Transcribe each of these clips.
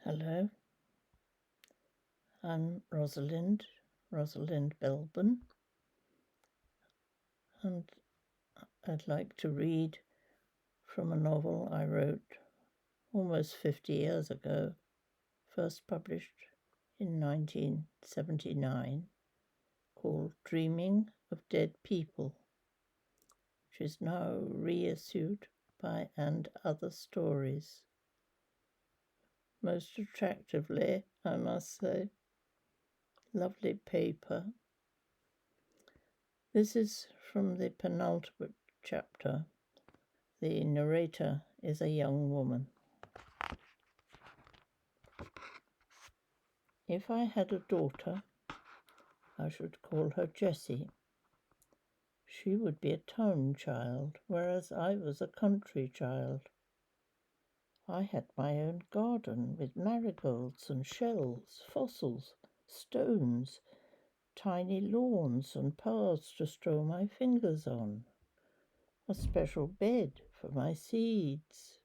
Hello, I'm Rosalind Belben, and I'd like to read from a novel I wrote almost 50 years ago, first published in 1979, called Dreaming of Dead People, which is now reissued by And Other Stories. Most attractively, I must say. Lovely paper. This is from the penultimate chapter. The narrator is a young woman. If I had a daughter, I should call her Jessie. She would be a town child, whereas I was a country child. I had my own garden with marigolds and shells, fossils, stones, tiny lawns and paths to strew my fingers on, a special bed for my seeds.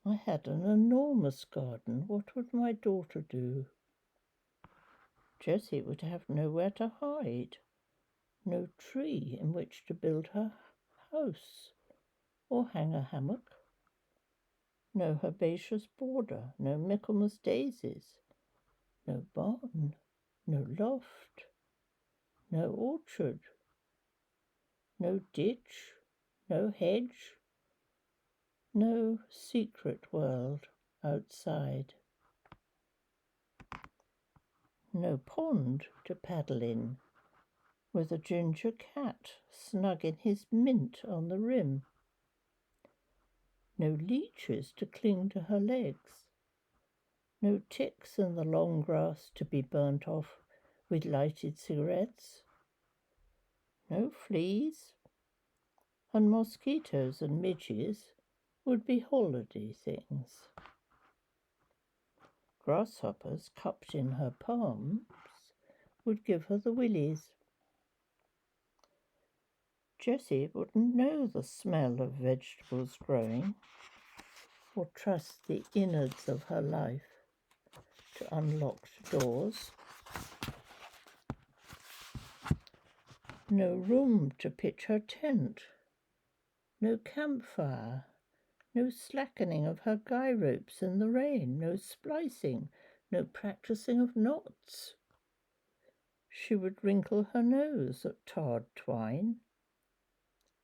I had an enormous garden. What would my daughter do? Jessie would have nowhere to hide, no tree in which to build her house or hang a hammock, no herbaceous border, no Michaelmas daisies, no barn, no loft, no orchard, no ditch, no hedge, no secret world outside, no pond to paddle in, with a ginger cat snug in his mint on the rim, no leeches to cling to her legs, no ticks in the long grass to be burnt off with lighted cigarettes, no fleas, and mosquitoes and midges would be holiday things. Grasshoppers cupped in her palms would give her the willies. Jessie wouldn't know the smell of vegetables growing, or trust the innards of her life to unlocked doors. No room to pitch her tent, no campfire, no slackening of her guy ropes in the rain, no splicing, no practicing of knots. She would wrinkle her nose at tarred twine.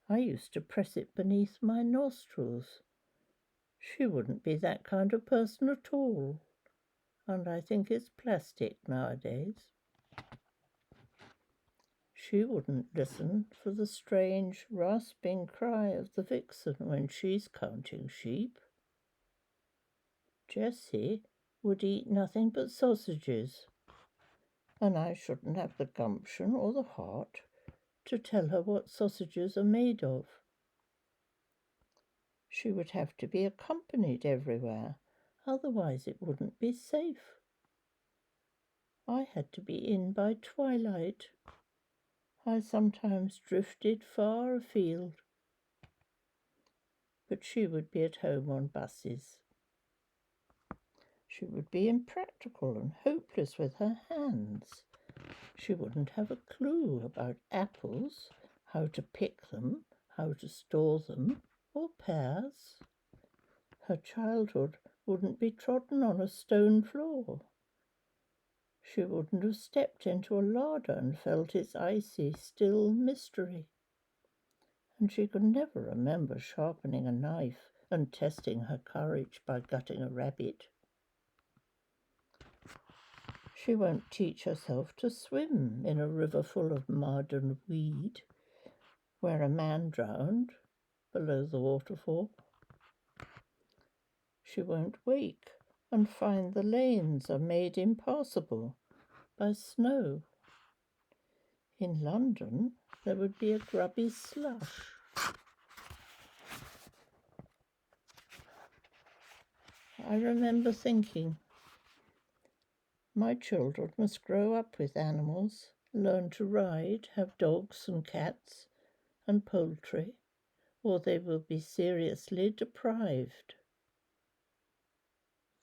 I used to press it beneath my nostrils. She wouldn't be that kind of person at all, and I think it's plastic nowadays. She wouldn't listen for the strange, rasping cry of the vixen when she's counting sheep. Jessie would eat nothing but sausages, and I shouldn't have the gumption or the heart to tell her what sausages are made of. She would have to be accompanied everywhere, otherwise it wouldn't be safe. I had to be in by twilight. I sometimes drifted far afield, but she would be at home on buses. She would be impractical and hopeless with her hands. She wouldn't have a clue about apples, how to pick them, how to store them, or pears. Her childhood wouldn't be trodden on a stone floor. She wouldn't have stepped into a larder and felt its icy, still mystery. And she could never remember sharpening a knife and testing her courage by gutting a rabbit. She won't teach herself to swim in a river full of mud and weed, where a man drowned below the waterfall. She won't wake and find the lanes are made impassable by snow. In London, there would be a grubby slush. I remember thinking, my children must grow up with animals, learn to ride, have dogs and cats and poultry, or they will be seriously deprived.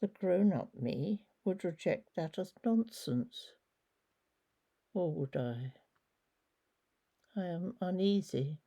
The grown-up me would reject that as nonsense. Or would I? I am uneasy.